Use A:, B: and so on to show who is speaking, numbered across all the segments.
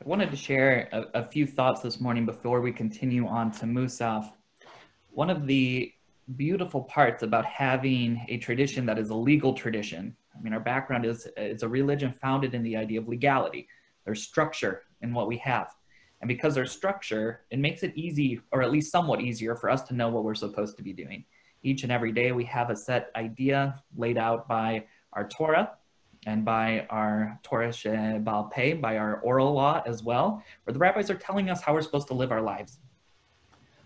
A: I wanted to share a few thoughts this morning before we continue on to Musaf. One of the beautiful parts about having a tradition that is a legal tradition, I mean, our background is it's a religion founded in the idea of legality. There's structure in what we have. And because there's structure, it makes it easy, or at least somewhat easier, for us to know what we're supposed to be doing. Each and every day we have a set idea laid out by our Torah, and by our Torah She'Ba'al Peh, by our oral law as well, where the rabbis are telling us how we're supposed to live our lives.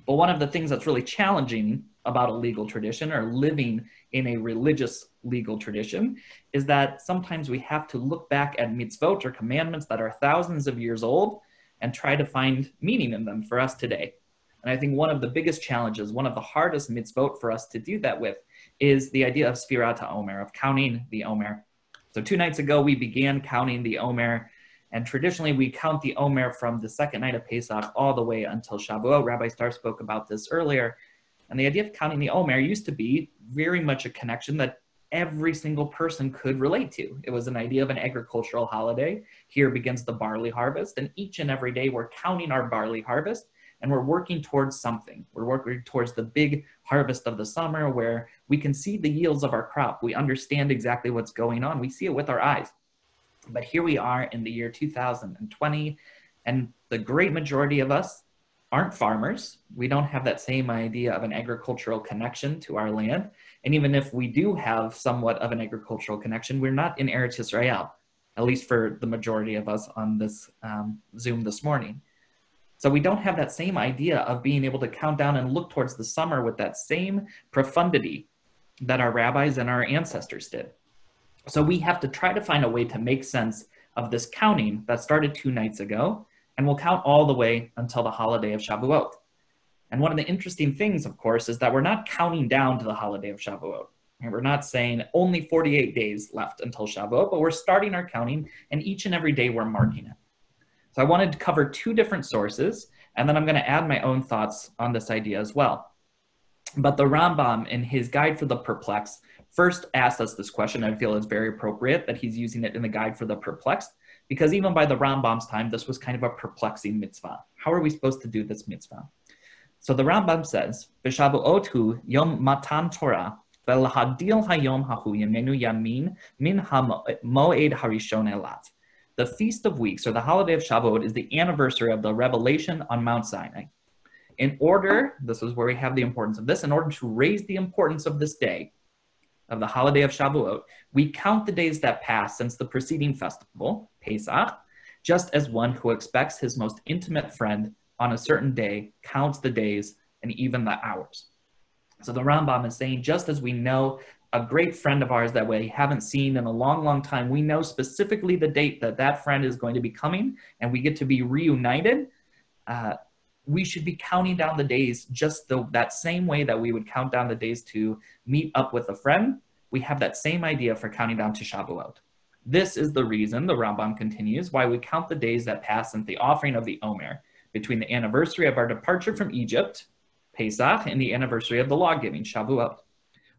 A: But one of the things that's really challenging about a legal tradition, or living in a religious legal tradition, is that sometimes we have to look back at mitzvot, or commandments that are thousands of years old, and try to find meaning in them for us today. And I think one of the biggest challenges, one of the hardest mitzvot for us to do that with, is the idea of Sfirat HaOmer, of counting the Omer. So 2 nights ago, we began counting the Omer, and traditionally we count the Omer from the second night of Pesach all the way until Shavuot. Rabbi Starr spoke about this earlier. And the idea of counting the Omer used to be very much a connection that every single person could relate to. It was an idea of an agricultural holiday. Here begins the barley harvest, and each and every day we're counting our barley harvest, and we're working towards something. We're working towards the big harvest of the summer where we can see the yields of our crop. We understand exactly what's going on. We see it with our eyes. But here we are in the year 2020, and the great majority of us aren't farmers. We don't have that same idea of an agricultural connection to our land. And even if we do have somewhat of an agricultural connection, we're not in Eretz Yisrael, at least for the majority of us on this Zoom this morning. So we don't have that same idea of being able to count down and look towards the summer with that same profundity that our rabbis and our ancestors did. So we have to try to find a way to make sense of this counting that started 2 nights ago, and we'll count all the way until the holiday of Shavuot. And one of the interesting things, of course, is that we're not counting down to the holiday of Shavuot. And we're not saying only 48 days left until Shavuot, but we're starting our counting, and each and every day we're marking it. So I wanted to cover 2 different sources, and then I'm going to add my own thoughts on this idea as well. But the Rambam, in his Guide for the Perplexed, first asked us this question. I feel it's very appropriate that he's using it in the Guide for the Perplexed, because even by the Rambam's time, this was kind of a perplexing mitzvah. How are we supposed to do this mitzvah? So the Rambam says, "V'Shavuot hu yom matan Torah, v'lahadil hayom hahu yemenu yamin min ha-moed harishon elav." The Feast of Weeks, or the holiday of Shavuot, is the anniversary of the revelation on Mount Sinai. In order, this is where we have the importance of this, in order to raise the importance of this day, of the holiday of Shavuot, we count the days that pass since the preceding festival, Pesach, just as one who expects his most intimate friend on a certain day counts the days and even the hours. So the Rambam is saying, just as we know a great friend of ours that we haven't seen in a long, long time, we know specifically the date that that friend is going to be coming, and we get to be reunited. We should be counting down the days just that same way that we would count down the days to meet up with a friend. We have that same idea for counting down to Shavuot. This is the reason, the Rambam continues, why we count the days that pass since the offering of the Omer, between the anniversary of our departure from Egypt, Pesach, and the anniversary of the law-giving, Shavuot.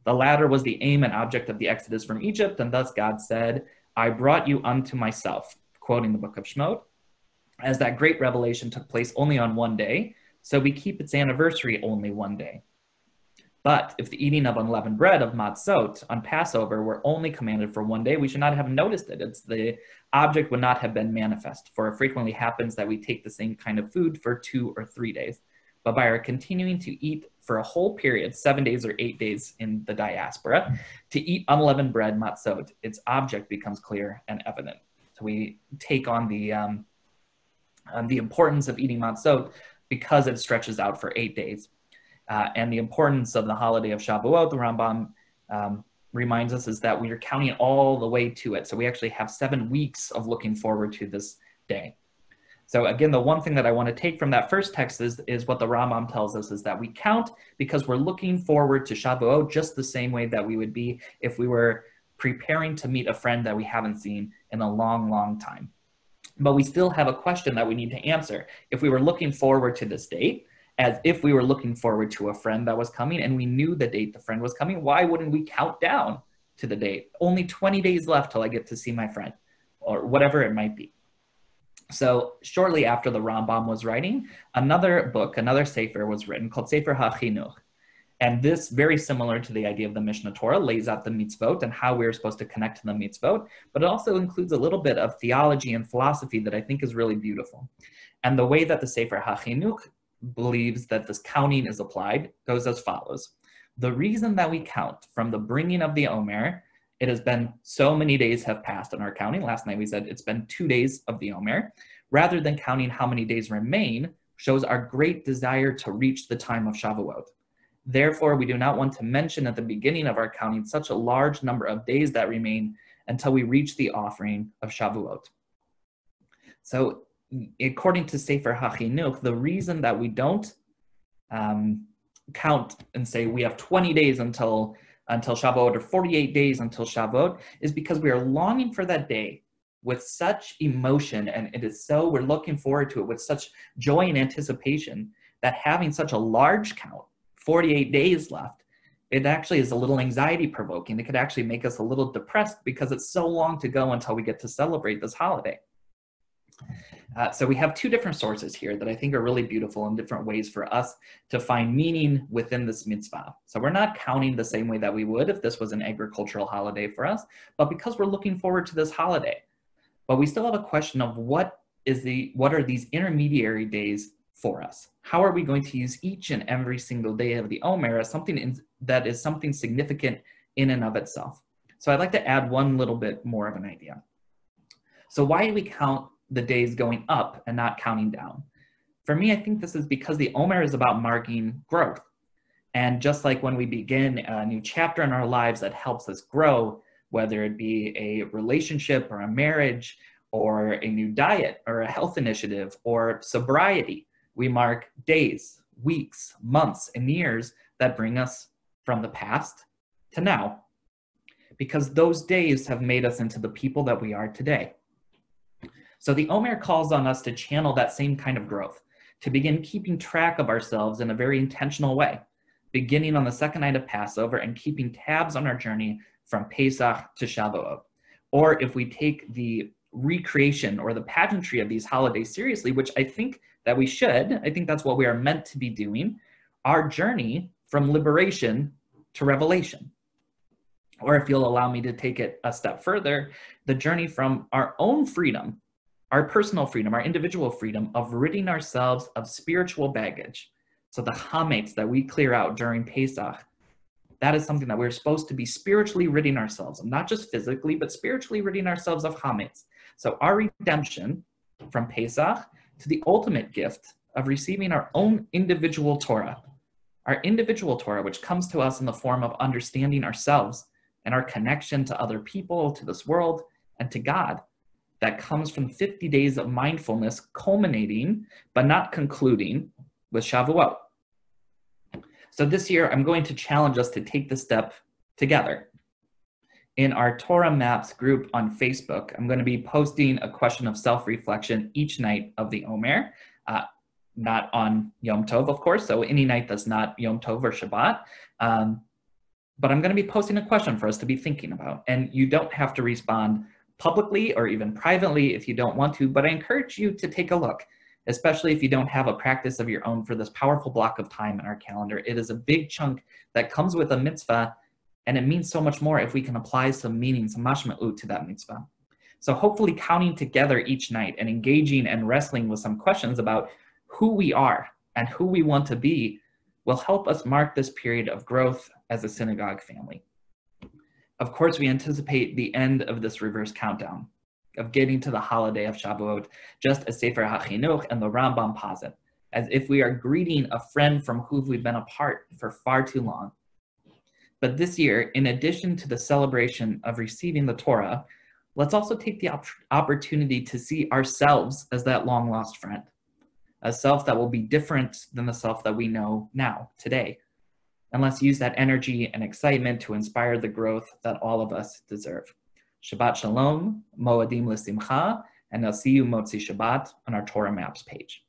A: The latter was the aim and object of the exodus from Egypt, and thus God said, "I brought you unto myself," quoting the book of Shemot. As that great revelation took place only on one day, so we keep its anniversary only one day. But if the eating of unleavened bread, of matzot, on Passover were only commanded for one day, we should not have noticed it. The object would not have been manifest, for it frequently happens that we take the same kind of food for 2 or 3 days. But by our continuing to eat for a whole period, 7 days or 8 days in the diaspora, to eat unleavened bread, matzot, its object becomes clear and evident. So we take on the importance of eating matzot because it stretches out for 8 days. And the importance of the holiday of Shavuot, the Rambam reminds us, is that we are counting all the way to it. So we actually have 7 weeks of looking forward to this day. So again, the one thing that I want to take from that first text is what the Rambam tells us, is that we count because we're looking forward to Shavuot just the same way that we would be if we were preparing to meet a friend that we haven't seen in a long, long time. But we still have a question that we need to answer. If we were looking forward to this date, as if we were looking forward to a friend that was coming and we knew the date the friend was coming, why wouldn't we count down to the date? Only 20 days left till I get to see my friend, or whatever it might be. So shortly after the Rambam was writing, another book, another Sefer was written called Sefer HaChinuch. And this, very similar to the idea of the Mishnah Torah, lays out the mitzvot and how we're supposed to connect to the mitzvot, but it also includes a little bit of theology and philosophy that I think is really beautiful. And the way that the Sefer HaChinuch believes that this counting is applied goes as follows. The reason that we count from the bringing of the Omer, it has been so many days have passed in our counting. Last night we said it's been 2 days of the Omer. Rather than counting how many days remain, shows our great desire to reach the time of Shavuot. Therefore, we do not want to mention at the beginning of our counting such a large number of days that remain until we reach the offering of Shavuot. So, according to Sefer HaChinuch, the reason that we don't count and say we have 20 days until Shavuot or 48 days until Shavuot is because we are longing for that day with such emotion, and we're looking forward to it with such joy and anticipation that having such a large count, 48 days left, it actually is a little anxiety provoking. It could actually make us a little depressed because it's so long to go until we get to celebrate this holiday. So we have two different sources here that I think are really beautiful in different ways for us to find meaning within this mitzvah. So we're not counting the same way that we would if this was an agricultural holiday for us, but because we're looking forward to this holiday. But we still have a question of what are these intermediary days for us? How are we going to use each and every single day of the Omer as something that is something significant in and of itself? So I'd like to add one little bit more of an idea. So why do we count the days going up and not counting down? For me, I think this is because the Omer is about marking growth. And just like when we begin a new chapter in our lives that helps us grow, whether it be a relationship or a marriage or a new diet or a health initiative or sobriety, we mark days, weeks, months, and years that bring us from the past to now, because those days have made us into the people that we are today. So the Omer calls on us to channel that same kind of growth, to begin keeping track of ourselves in a very intentional way, beginning on the second night of Passover and keeping tabs on our journey from Pesach to Shavuot. Or if we take the recreation or the pageantry of these holidays seriously, which I think that we should, I think that's what we are meant to be doing, our journey from liberation to revelation. Or if you'll allow me to take it a step further, the journey from our own freedom, our personal freedom, our individual freedom of ridding ourselves of spiritual baggage. So the chametz that we clear out during Pesach, that is something that we're supposed to be spiritually ridding ourselves of, not just physically, but spiritually ridding ourselves of chametz. So our redemption from Pesach to the ultimate gift of receiving our own individual Torah. Our individual Torah, which comes to us in the form of understanding ourselves and our connection to other people, to this world, and to God, that comes from 50 days of mindfulness, culminating, but not concluding, with Shavuot. So this year, I'm going to challenge us to take this step together. In our Torah Maps group on Facebook, I'm going to be posting a question of self-reflection each night of the Omer, not on Yom Tov, of course, so any night that's not Yom Tov or Shabbat. But I'm going to be posting a question for us to be thinking about. And you don't have to respond publicly or even privately if you don't want to, but I encourage you to take a look, especially if you don't have a practice of your own for this powerful block of time in our calendar. It is a big chunk that comes with a mitzvah, and it means so much more if we can apply some meaning, some mashma'ut to that mitzvah. So hopefully counting together each night and engaging and wrestling with some questions about who we are and who we want to be will help us mark this period of growth as a synagogue family. Of course, we anticipate the end of this reverse countdown, of getting to the holiday of Shavuot, just as Sefer HaChinuch and the Rambam posit, as if we are greeting a friend from whom we've been apart for far too long. But this year, in addition to the celebration of receiving the Torah, let's also take the opportunity to see ourselves as that long-lost friend, a self that will be different than the self that we know now, today. And let's use that energy and excitement to inspire the growth that all of us deserve. Shabbat Shalom, Moadim L'Simcha, and I'll see you Motzi Shabbat on our Torah Maps page.